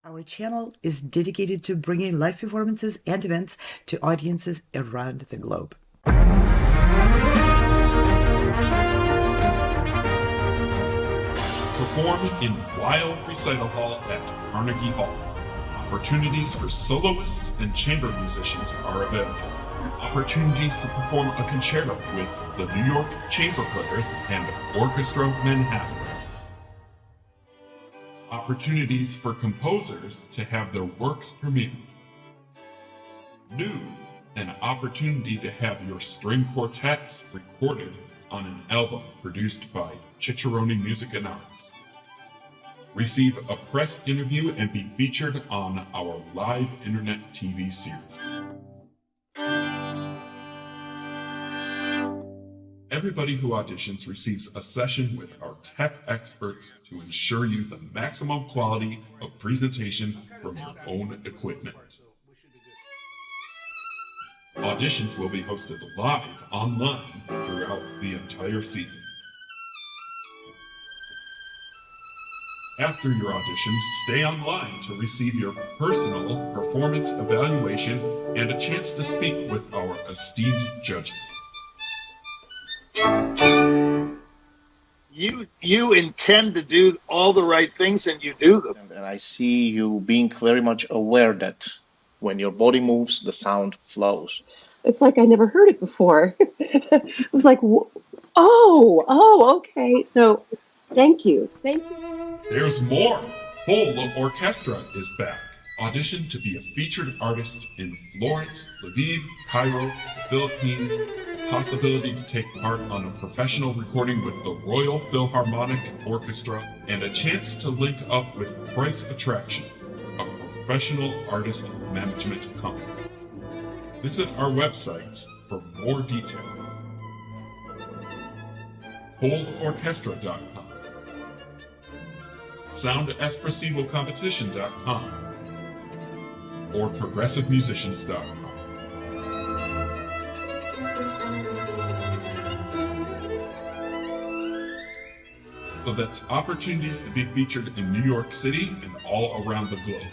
Our channel is dedicated to bringing live performances and events to audiences around the globe. Perform in Weill Recital Hall at Carnegie Hall. Opportunities for soloists and chamber musicians are available. Opportunities to perform a concerto with the New York Chamber Players and Orchestra Manhattan. Opportunities for composers to have their works premiered. New, an opportunity to have your string quartets recorded on an album produced by Cicciarone Music and Arts. Receive a press interview and be featured on our live internet TV series. Everybody who auditions receives a session with our tech experts to ensure you the maximum quality of presentation from your own equipment. Auditions will be hosted live online throughout the entire season. After your audition, stay online to receive your personal performance evaluation and a chance to speak with our esteemed judges. You intend to do all the right things, and you do them. And I see you being very much aware that when your body moves, the sound flows. It's like I never heard it before. I was like, oh, okay. So thank you. There's more. Whole Orchestra is back. Audition to be a featured artist in Florence, Lviv, Cairo, the Philippines. Possibility to take part on a professional recording with the Royal Philharmonic Orchestra, and a chance to link up with Price Attractions, a professional artist management company. Visit our websites for more details. HoldOrchestra.com, SoundEspressivoCompetition.com, or ProgressiveMusicians.com. So that's opportunities to be featured in New York City and all around the globe.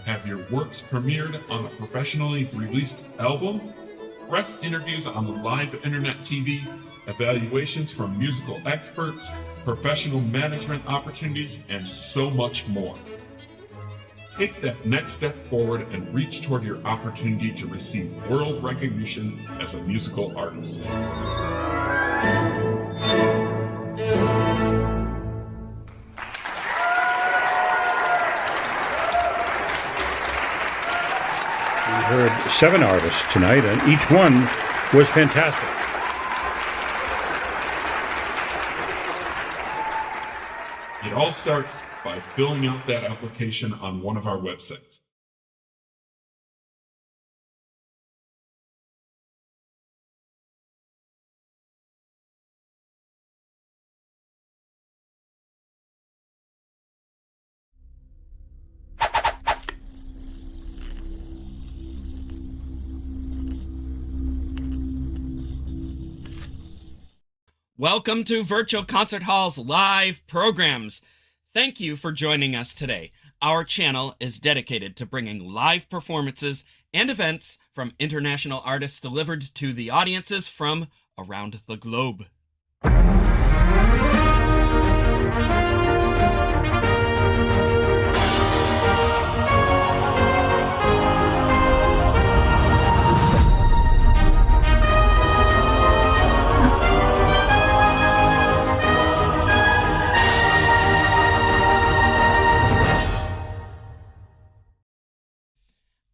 Have your works premiered on a professionally released album, press interviews on the live internet TV, evaluations from musical experts, professional management opportunities, and so much more. Take that next step forward and reach toward your opportunity to receive world recognition as a musical artist. We heard 7 artists tonight, and each one was fantastic. It all starts by filling out that application on one of our websites. Welcome to Virtual Concert Hall's live programs. Thank you for joining us today. Our channel is dedicated to bringing live performances and events from international artists delivered to the audiences from around the globe.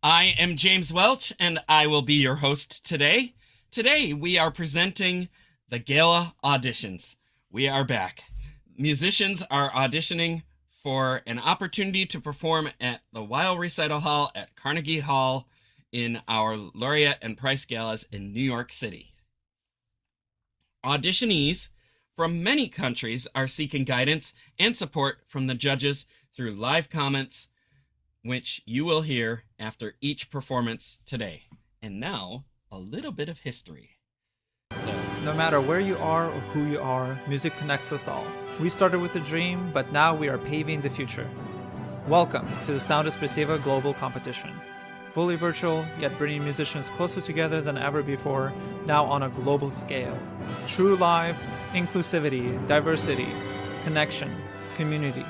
I am James Welch, and I will be your host today. Today, we are presenting the Gala Auditions. We are back. Musicians are auditioning for an opportunity to perform at the Weill Recital Hall at Carnegie Hall in our Laureate and Price Galas in New York City. Auditionees from many countries are seeking guidance and support from the judges through live comments, which you will hear after each performance today. And now, a little bit of history. No matter where you are or who you are, music connects us all. We started with a dream, but now we are paving the future. Welcome to the Sound Espressivo Global Competition. Fully virtual, yet bringing musicians closer together than ever before, now on a global scale. True live, inclusivity, diversity, connection, community,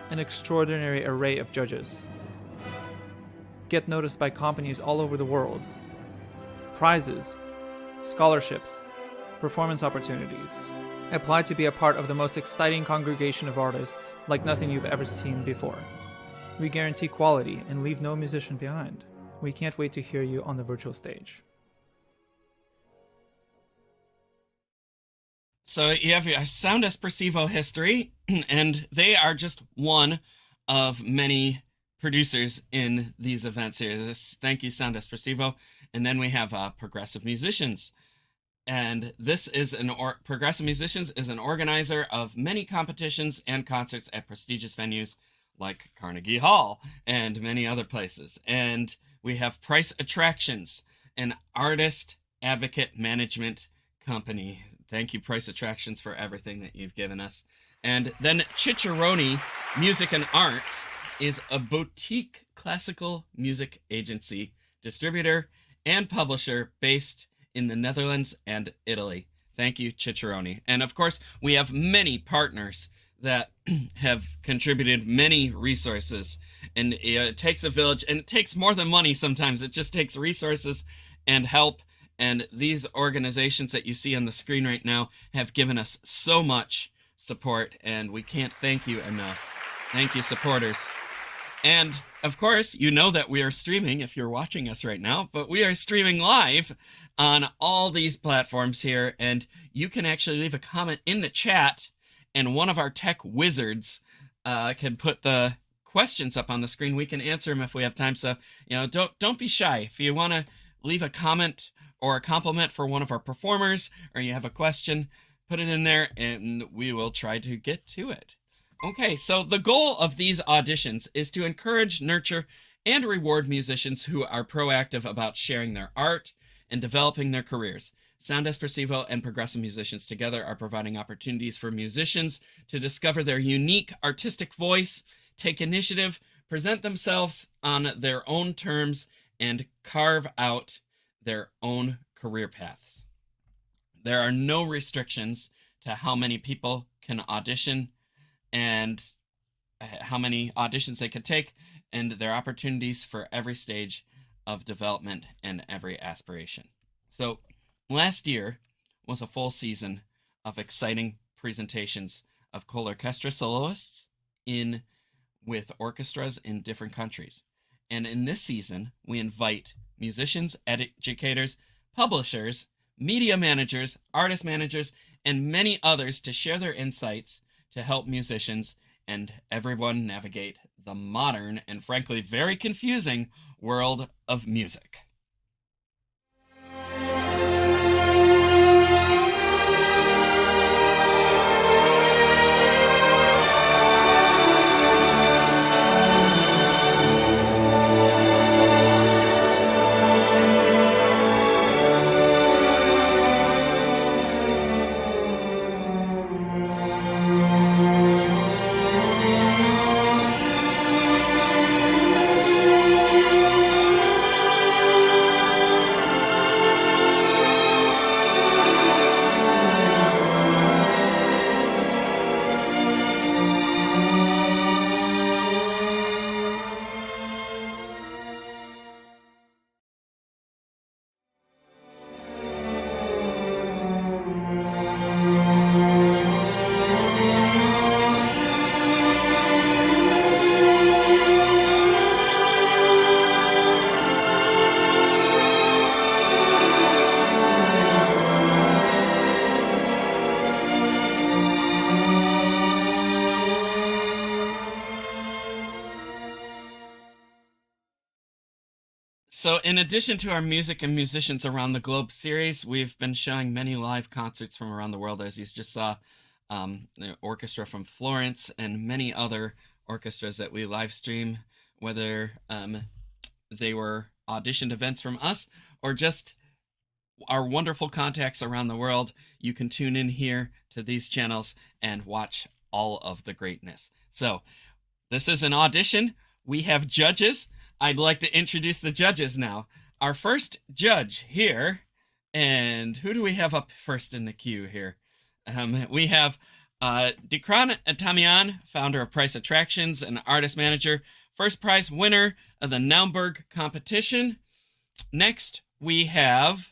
an extraordinary array of judges. Get noticed by companies all over the world. Prizes, scholarships, performance opportunities. Apply to be a part of the most exciting congregation of artists like nothing you've ever seen before. We guarantee quality and leave no musician behind. We can't wait to hear you on the virtual stage. So you have your Sound Espressivo history, and they are just one of many producers in these events here. Thank you, Sound Espressivo. And then we have Progressive Musicians. And this is Progressive Musicians is an organizer of many competitions and concerts at prestigious venues like Carnegie Hall and many other places. And we have Price Attractions, an artist advocate management company. Thank you, Price Attractions, for everything that you've given us. And then Cicerone Music and Arts is a boutique classical music agency, distributor, and publisher based in the Netherlands and Italy. Thank you, Cicerone. And of course, we have many partners that have contributed many resources. And it takes a village, and it takes more than money sometimes. It just takes resources and help. And these organizations that you see on the screen right now have given us so much support, and we can't thank you enough. Thank you, supporters. And of course, you know that we are streaming if you're watching us right now, but we are streaming live on all these platforms here, and you can actually leave a comment in the chat, and one of our tech wizards can put the questions up on the screen. We can answer them if we have time. So, don't be shy. If you want to leave a comment or a compliment for one of our performers, or you have a question, put it in there, and we will try to get to it. Okay, so the goal of these auditions is to encourage, nurture, and reward musicians who are proactive about sharing their art and developing their careers. Sound Espressivo and Progressive Musicians together are providing opportunities for musicians to discover their unique artistic voice, take initiative, present themselves on their own terms, and carve out their own career paths. There are no restrictions to how many people can audition and how many auditions they could take, and there are opportunities for every stage of development and every aspiration. So last year was a full season of exciting presentations of choral orchestra soloists with orchestras in different countries. And in this season, we invite musicians, educators, publishers, media managers, artist managers, and many others to share their insights to help musicians and everyone navigate the modern and frankly very confusing world of music. So in addition to our Music and Musicians Around the Globe series, we've been showing many live concerts from around the world, as you just saw, the orchestra from Florence and many other orchestras that we live stream, whether they were auditioned events from us or just our wonderful contacts around the world. You can tune in here to these channels and watch all of the greatness. So this is an audition we have judges. I'd like to introduce the judges now. Our first judge here, and who do we have up first in the queue here? We have Dikran Tamian, founder of Price Attractions and artist manager, first prize winner of the Naumburg competition. Next, we have...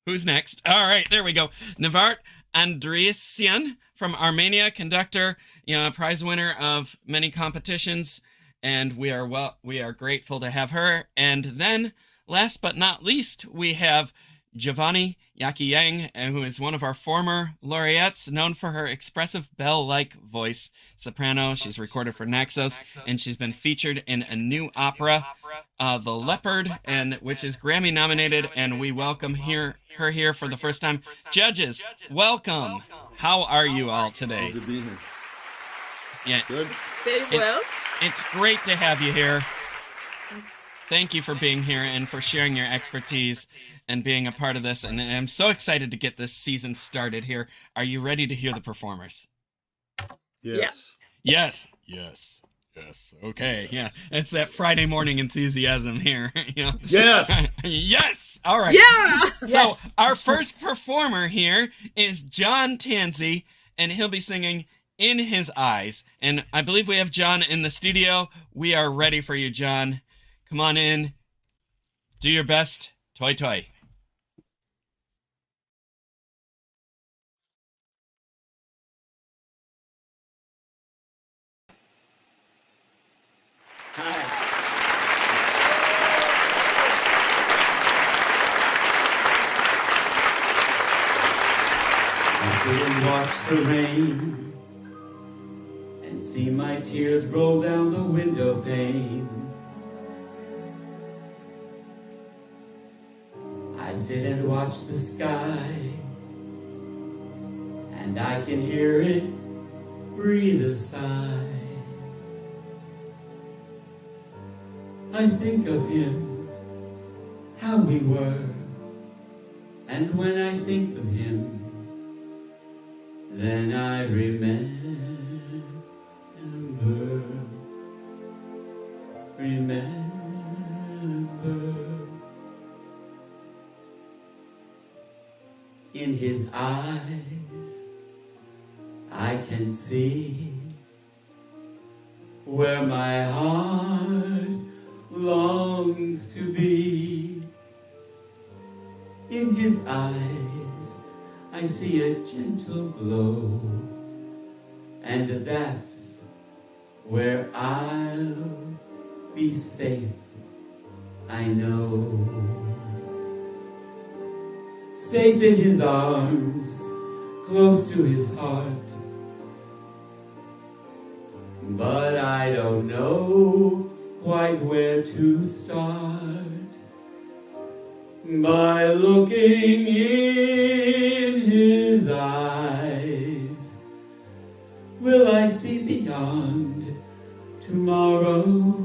Who's next? All right, there we go. Nvart Andreassian from Armenia, conductor, prize winner of many competitions, and we are grateful to have her. And then, last but not least, we have Giovanna Yaqi, who is one of our former laureates, known for her expressive bell-like voice. Soprano, she's recorded for Naxos, and she's been featured in a new opera, The Leopard, which is Grammy nominated, and we welcome her here for the first time. Judges, welcome. How are you all today? Good to be here. Yeah, Good. Very well. It's great to have you here. Thank you for being here and for sharing your expertise and being a part of this. And I'm so excited to get this season started here. Are you ready to hear the performers? Yes. Yes. Yes. Yes. Okay. Yeah. It's that Friday morning enthusiasm here. Yes. Yes. All right. Yeah. So our first performer here is John Tansey, and he'll be singing In His Eyes. And I believe we have John in the studio. We are ready for you, John. Come on in. Do your best. Toi toi. I sit and watch the rain and see my tears roll down the window pane. I sit and watch the sky and I can hear it breathe a sigh. I think of him, how we were, and when I think of him, then I remember. In his eyes, I can see where my heart longs to be. In his eyes, I see a gentle glow, and that's where I'll be safe, I know. Safe in his arms, close to his heart. But I don't know quite where to start. By looking in his eyes, will I see beyond tomorrow?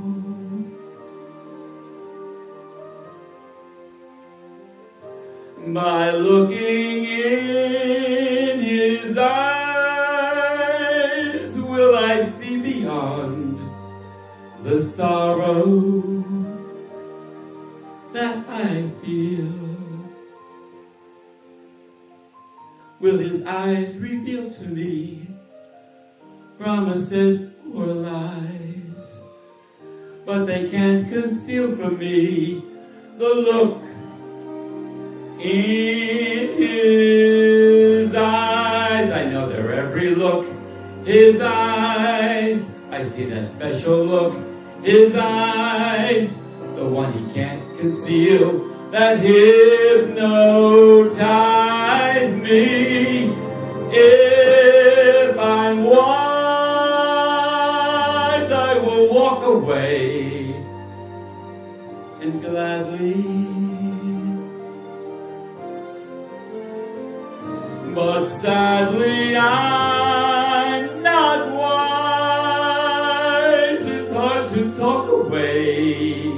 By looking in his eyes, will I see beyond the sorrow that I feel? Will his eyes reveal to me promises or lies? But they can't conceal from me the look in his eyes. I know their every look. His eyes, I see that special look. His eyes, the one he can't conceal, that hypnotize me. If I'm wise, I will walk away and gladly. But sadly, I'm not wise. It's hard to talk away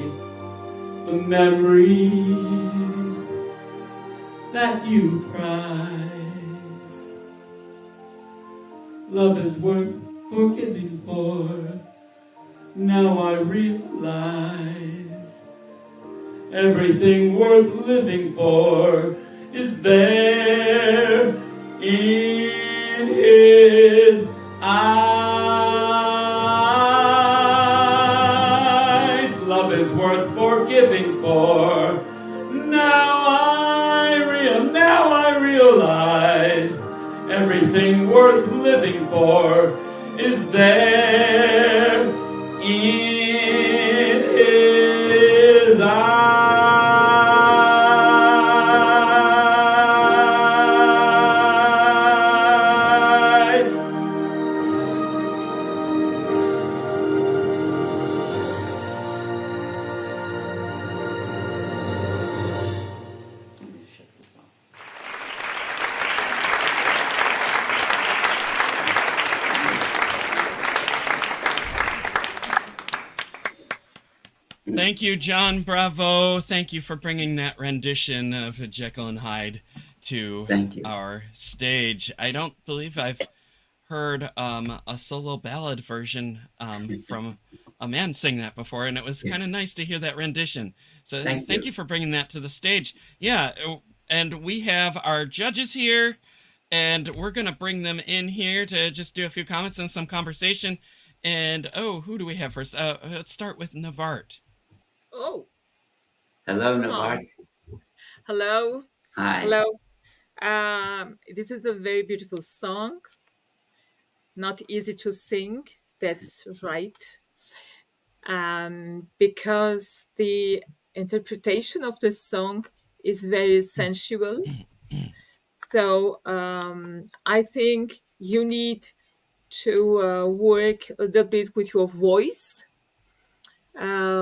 the memories that you prize. Love is worth forgiving for, now I realize everything worth living for is there in his eyes. Love is worth forgiving for. Now I realize everything worth living for is there in his eyes. Thank you, John. Bravo. Thank you for bringing that rendition of Jekyll and Hyde to our stage. I don't believe I've heard a solo ballad version from a man sing that before, and it was kind of nice to hear that rendition. So thank you for bringing that to the stage. Yeah, and we have our judges here, and we're going to bring them in here to just do a few comments and some conversation. And, who do we have first? Let's start with Nvart. Oh. Hello, Nvart. Hello. Hi. Hello. This is a very beautiful song. Not easy to sing. That's right. Because the interpretation of the song is very sensual. So I think you need to work a little bit with your voice.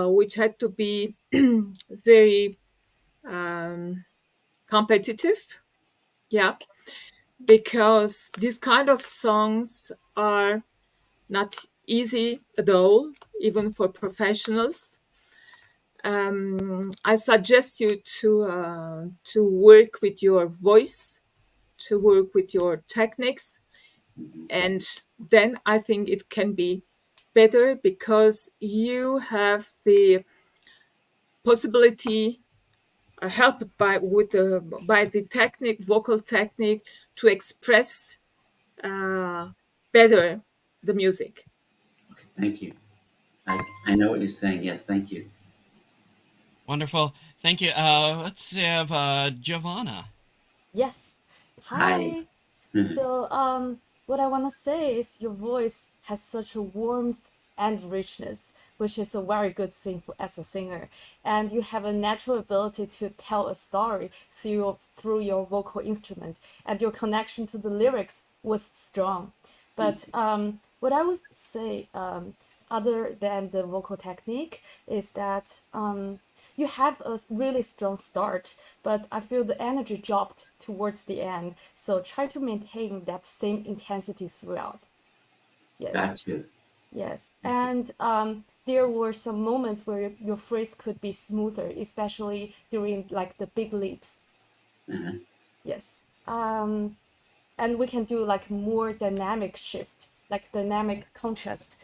Which had to be very competitive, because these kind of songs are not easy at all, even for professionals. I suggest you to work with your voice, to work with your techniques, and then I think it can be better because you have the possibility, helped by the technique, vocal technique, to express better the music. Okay, thank you. I know what you're saying. Yes, thank you. Wonderful. Thank you. Let's have Giovanna. Yes. Hi. So, what I want to say is your voice has such a warmth and richness, which is a very good thing as a singer. And you have a natural ability to tell a story through your vocal instrument, and your connection to the lyrics was strong. But what I would say, other than the vocal technique, is that you have a really strong start, but I feel the energy dropped towards the end. So try to maintain that same intensity throughout. Yes. Got you. Yes. And there were some moments where your phrase could be smoother, especially during like the big leaps. Yes. And we can do like more dynamic shift, like dynamic contrast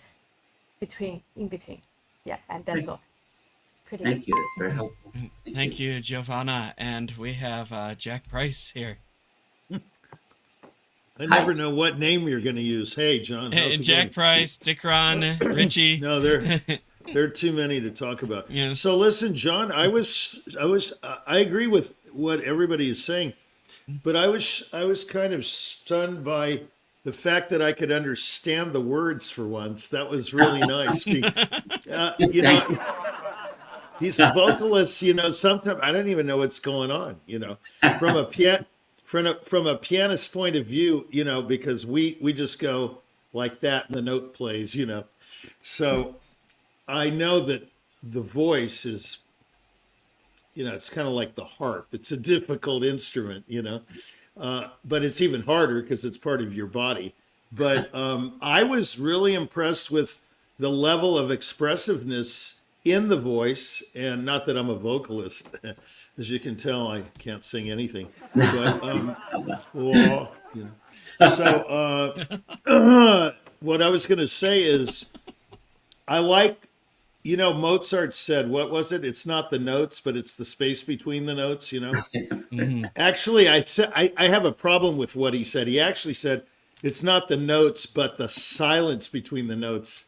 in between. Yeah, and that's all. Thank you. That's very helpful. Thank you, Giovanna. And we have Jack Price here. I never know what name you're going to use. Hey, John. How's it Jack going? Price, Dickron, Richie. No, there are too many to talk about. Yes. So listen, John, I agree with what everybody is saying, but I was kind of stunned by the fact that I could understand the words for once. That was really nice. You know, these vocalists, you know, sometimes I don't even know what's going on, you know, from a pianist's point of view, you know, because we just go like that and the note plays, you know. So I know that the voice is, you know, it's kind of like the harp. It's a difficult instrument, you know, but it's even harder because it's part of your body. But I was really impressed with the level of expressiveness in the voice, and not that I'm a vocalist. As you can tell, I can't sing anything. But, well, you know. So what I was going to say is I like, Mozart said, what was it? It's not the notes, but it's the space between the notes, Actually, I have a problem with what he said. He actually said, it's not the notes, but the silence between the notes.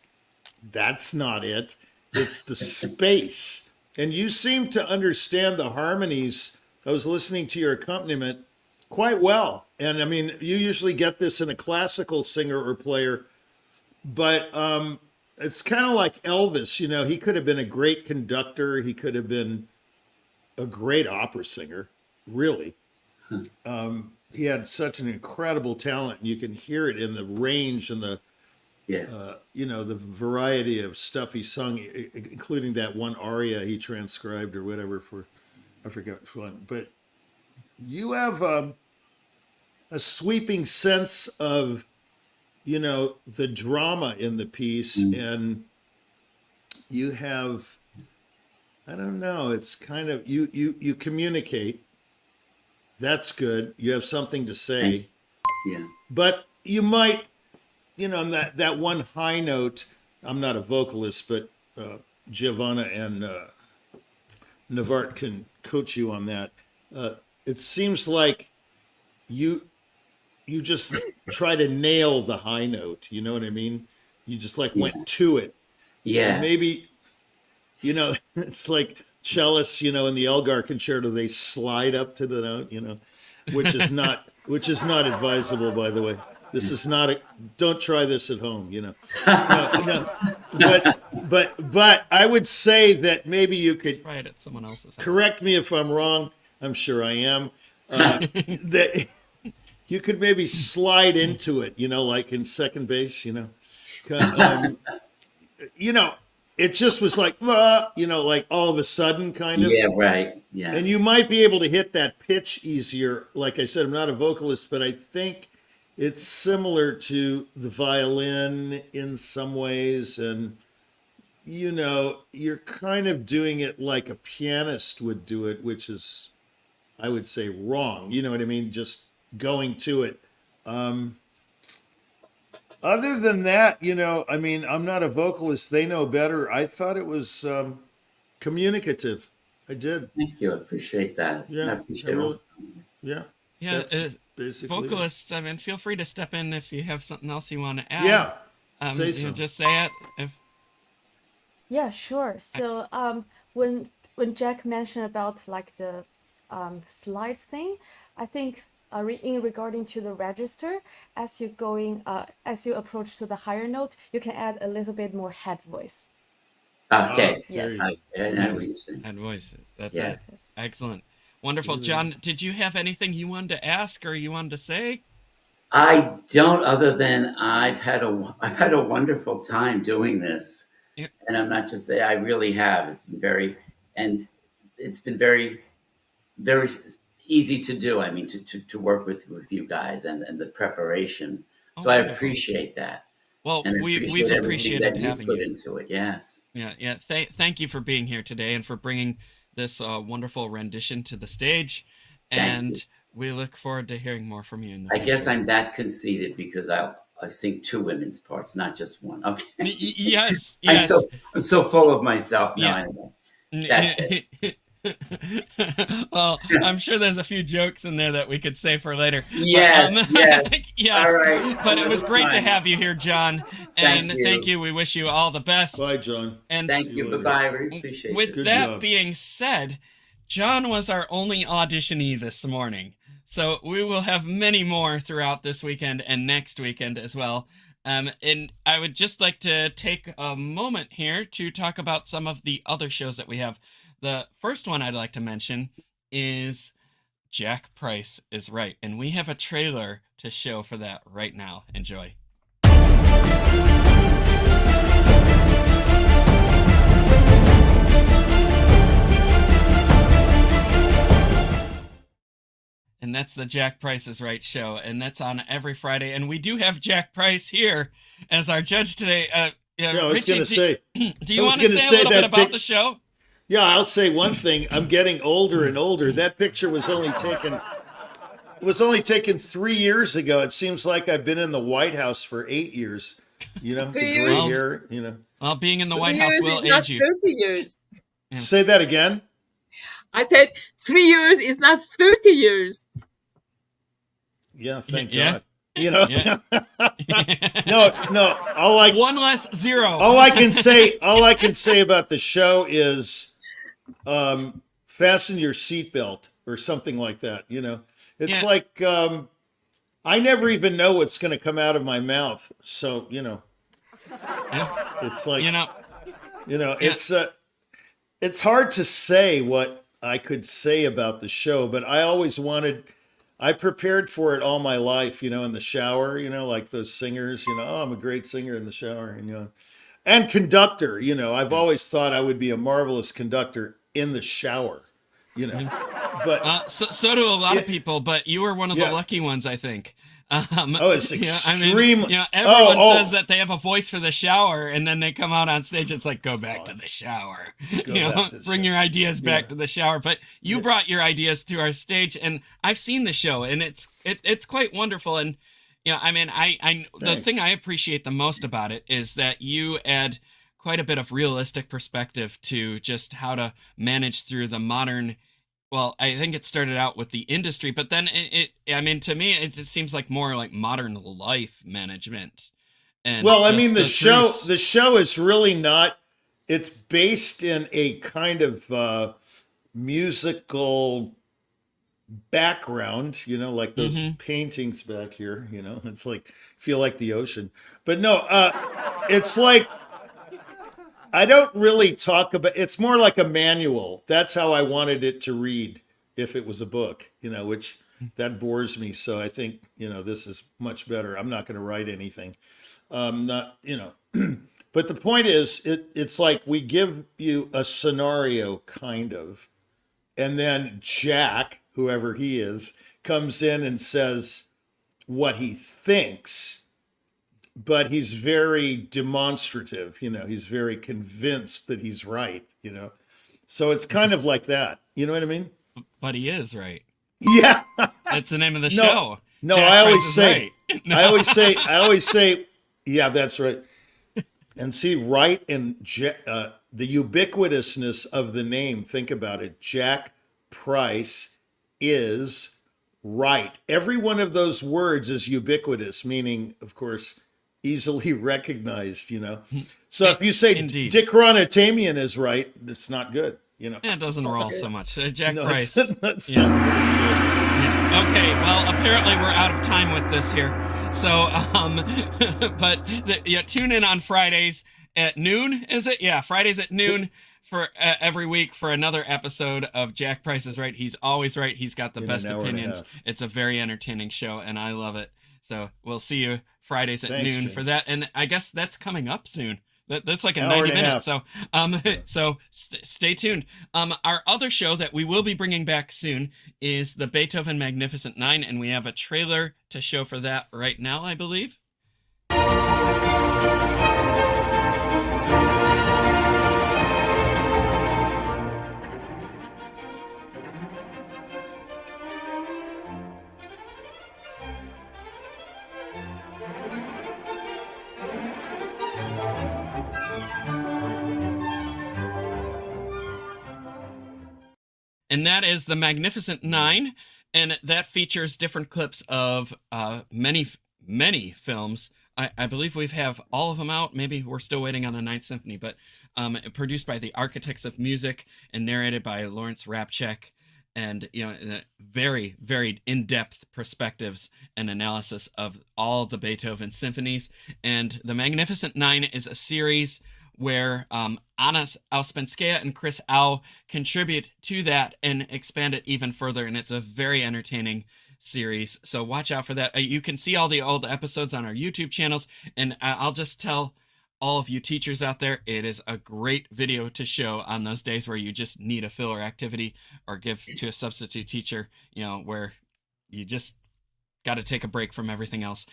That's not it. It's the space. And you seem to understand the harmonies. I was listening to your accompaniment quite well. And I mean, you usually get this in a classical singer or player, but it's kind of like Elvis. He could have been a great conductor. He could have been a great opera singer, really. He had such an incredible talent, and you can hear it in the range and the the variety of stuff he sung, including that one aria he transcribed or whatever for, I forget which one. But you have a sweeping sense of, the drama in the piece, and you have, I don't know, it's kind of, you communicate. That's good. You have something to say. Yeah. But you might, that one high note, I'm not a vocalist, but Giovanna and Nvart can coach you on that. It seems like you just try to nail the high note. You know what I mean? You just went to it. Yeah. And maybe, it's like cellists, in the Elgar concerto, they slide up to the note, which is not advisable, by the way. This is not don't try this at home, No. But I would say that maybe you could try it at someone else's house. Correct me if I'm wrong. I'm sure I am. That you could maybe slide into it, like in second base, it just was like all of a sudden kind of. Yeah, right. Yeah. And you might be able to hit that pitch easier. Like I said, I'm not a vocalist, but I think it's similar to the violin in some ways. And, you're kind of doing it like a pianist would do it, which is, I would say, wrong. You know what I mean? Just going to it. Other than that, I'm not a vocalist. They know better. I thought it was communicative. I did. Thank you. I appreciate that. Yeah. I appreciate it. Yeah. Yeah. Basically vocalists, feel free to step in if you have something else you want to add. Yeah. Say so. Just say it. Yeah, sure. So when Jack mentioned about the slide thing, I think in regarding to the register, as you approach to the higher note, you can add a little bit more head voice. Okay. Yes. I know what you're saying. Head voice. That's Yeah. it. Excellent. Wonderful. John, did you have anything you wanted to ask or you wanted to say? I don't, other than I've had a wonderful time doing this. Yeah. And I'm not just saying, I really have. It's been very very easy to do. I mean, to work with you guys and the preparation. So I appreciate that. Well, and we've appreciated that having put you into it. Yes. Yeah. Thank you for being here today and for bringing this wonderful rendition to the stage. And we look forward to hearing more from you in the future. I guess I'm that conceited because I sing two women's parts, not just one. Okay. Yes. I'm so full of myself now. Yeah. Anyway. That's it. Well, I'm sure there's a few jokes in there that we could say for later. Yes, yes. All right. But it was great to have you here, John. And thank you. We wish you all the best. Bye, John. And thank you. Bye-bye. I really appreciate it. With that being said, John was our only auditionee this morning. So we will have many more throughout this weekend and next weekend as well. And I would just like to take a moment here to talk about some of the other shows that we have. The first one I'd like to mention is Jack Price is Right. And we have a trailer to show for that right now. Enjoy. And that's the Jack Price is Right show. And that's on every Friday. And we do have Jack Price here as our judge today. I was going to say. Do you want to say a little bit about the show? Yeah, I'll say one thing. I'm getting older and older. That picture was only taken 3 years ago. It seems like I've been in the White House for 8 years. You know, 3 the years. gray hair. You know. Well, being in the 3 White House years will is not age you. 30 years. Yeah. Say that again. I said 3 years is not 30 years. Yeah, thank Yeah. God. You know, Yeah. no. One less zero. All I can say about the show is, fasten your seatbelt or something like that. You know, it's like I never even know what's going to come out of my mouth. So you know, it's like it's hard to say what I could say about the show, but I prepared for it all my life, you know, in the shower, you know, like those singers, you know, oh, I'm a great singer in the shower, and, you know, and conductor, you know, I've always thought I would be a marvelous conductor in the shower, you know, but so do a lot of people, but you were one of the lucky ones, I think. It's extremely. Everyone says that they have a voice for the shower, and then they come out on stage. It's like, go back to the shower. Bring your ideas back to the shower. But you brought your ideas to our stage, and I've seen the show, and it's quite wonderful. And the thing I appreciate the most about it is that you add quite a bit of realistic perspective to just how to manage through the modern. Well, I think it started out with the industry, but then to me, it just seems like more like modern life management. And the show is really not, it's based in a kind of musical background, you know, like those paintings back here, you know, it's like, feel like the ocean. But no, it's like, I don't really talk about, it's more like a manual. That's how I wanted it to read if it was a book, you know, which that bores me. So I think, you know, this is much better. I'm not going to write anything. But the point is, it's like we give you a scenario kind of, and then Jack, whoever he is, comes in and says what he thinks. But he's very demonstrative, you know, he's very convinced that he's right, you know. So it's kind of like that. You know what I mean? But he is right. Yeah. That's the name of the show. No, Jack I always Price is say, right. No. I always say, yeah, that's right. And see, right, and the ubiquitousness of the name, think about it. Jack Price is right. Every one of those words is ubiquitous, meaning, of course, easily recognized, you know. So if you say Dick Ronatamian is right, it's not good, you know. It doesn't roll so much. Jack Price. That's yeah. Okay, well, apparently we're out of time with this here. So, tune in on Fridays at noon, is it? Yeah, Fridays at noon for every week for another episode of Jack Price is Right. He's always right. He's got the best opinions. It's a very entertaining show, and I love it. So we'll see you Fridays at noon, James, for that. And I guess that's coming up soon. That's like a 90 minutes. So stay tuned. Our other show that we will be bringing back soon is the Beethoven Magnificent Nine, and we have a trailer to show for that right now, I believe. And that is the Magnificent Nine, and that features different clips of many films. I believe we have all of them out. Maybe we're still waiting on the Ninth Symphony, but produced by the Architects of Music and narrated by Lawrence Rapchek, and very, very in-depth perspectives and analysis of all the Beethoven symphonies. And the Magnificent Nine is a series where Anna Ouspenskaya and Chris Au contribute to that and expand it even further, and it's a very entertaining series, so watch out for that. You can see all the old episodes on our YouTube channels, and I'll just tell all of you teachers out there, it is a great video to show on those days where you just need a filler activity or give to a substitute teacher, where you just got to take a break from everything else.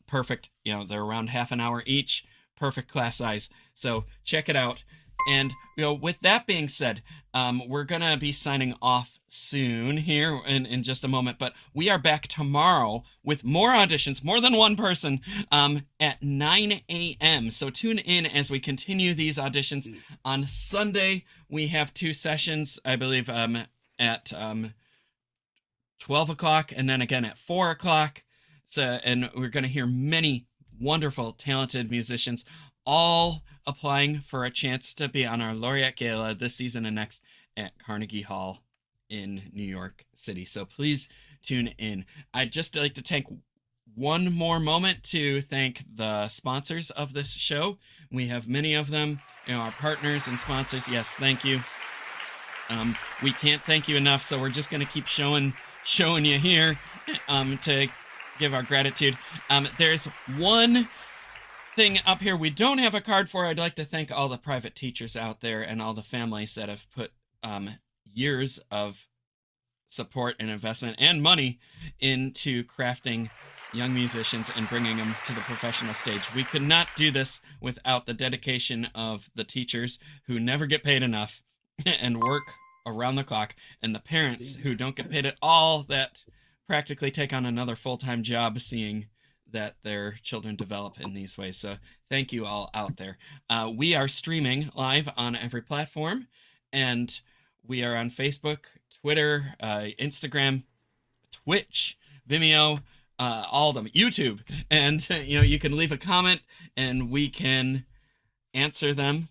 Perfect. They're around half an hour each. Perfect class size. So check it out. And with that being said, we're gonna be signing off soon here in just a moment, but we are back tomorrow with more auditions, more than one person, at 9 a.m. So tune in as we continue these auditions. On Sunday, we have 2 sessions, I believe, at 12 o'clock and then again at 4 o'clock. So, and we're going to hear many wonderful, talented musicians, all applying for a chance to be on our Laureate Gala this season and next at Carnegie Hall in New York City. So please tune in. I'd just like to take one more moment to thank the sponsors of this show. We have many of them, our partners and sponsors. Yes, thank you. We can't thank you enough, so we're just going to keep showing you here to give our gratitude. There's one thing up here we don't have a card for. I'd like to thank all the private teachers out there and all the families that have put years of support and investment and money into crafting young musicians and bringing them to the professional stage. We could not do this without the dedication of the teachers who never get paid enough and work around the clock, and the parents who don't get paid at all that practically take on another full-time job seeing that their children develop in these ways. So thank you all out there. We are streaming live on every platform, and we are on Facebook, Twitter, Instagram, Twitch, Vimeo, all of them, YouTube. And, you can leave a comment and we can answer them.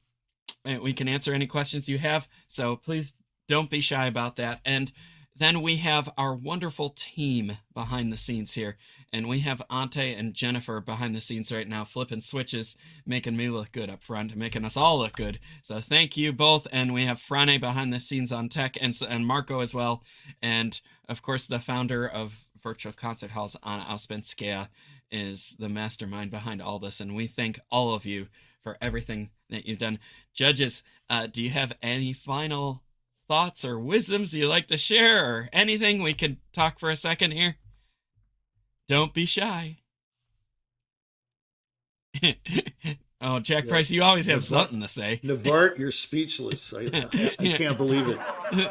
We can answer any questions you have. So please don't be shy about that. And then we have our wonderful team behind the scenes here. And we have Ante and Jennifer behind the scenes right now, flipping switches, making me look good up front, making us all look good. So thank you both. And we have Frane behind the scenes on tech, and Marco as well. And of course, the founder of Virtual Concert Halls on Ouspenskaya is the mastermind behind all this. And we thank all of you for everything that you've done. Judges, do you have any final thoughts or wisdoms you'd like to share, or anything? We could talk for a second here. Don't be shy. Oh, Jack Price, you always have something to say. Nvart, you're speechless. I can't believe it.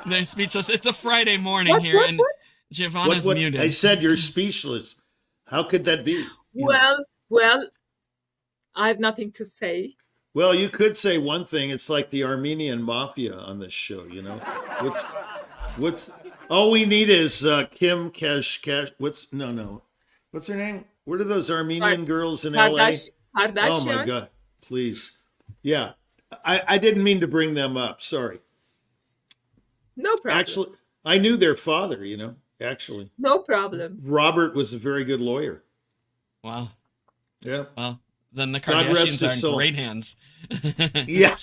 They're speechless. It's a Friday morning here, and Giovanna's muted. I said you're speechless. How could that be? Well, I have nothing to say. Well, you could say one thing. It's like the Armenian mafia on this show, What's all we need is Kim Cash. What's her name? What are those Armenian girls in LA? Kardashian. Oh my God! Please, yeah. I didn't mean to bring them up. Sorry. No problem. Actually, I knew their father. Actually. No problem. Robert was a very good lawyer. Wow. Yeah. Well, then the Kardashians are in great hands. Yeah.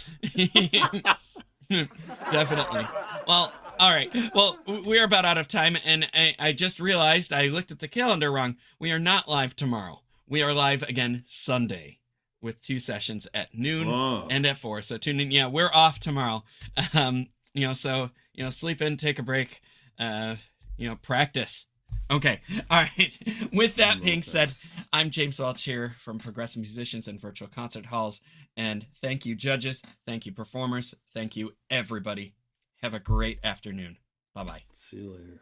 Definitely. Well, all right. Well, we're about out of time, and I just realized I looked at the calendar wrong. We are not live tomorrow. We are live again Sunday with 2 sessions at noon and at 4. So tune in. Yeah, we're off tomorrow. So sleep in, take a break, practice. Okay. All right. With that being said, I'm James Welch here from Progressive Musicians and Virtual Concert Halls. And thank you, judges. Thank you, performers. Thank you, everybody. Have a great afternoon. Bye-bye. See you later.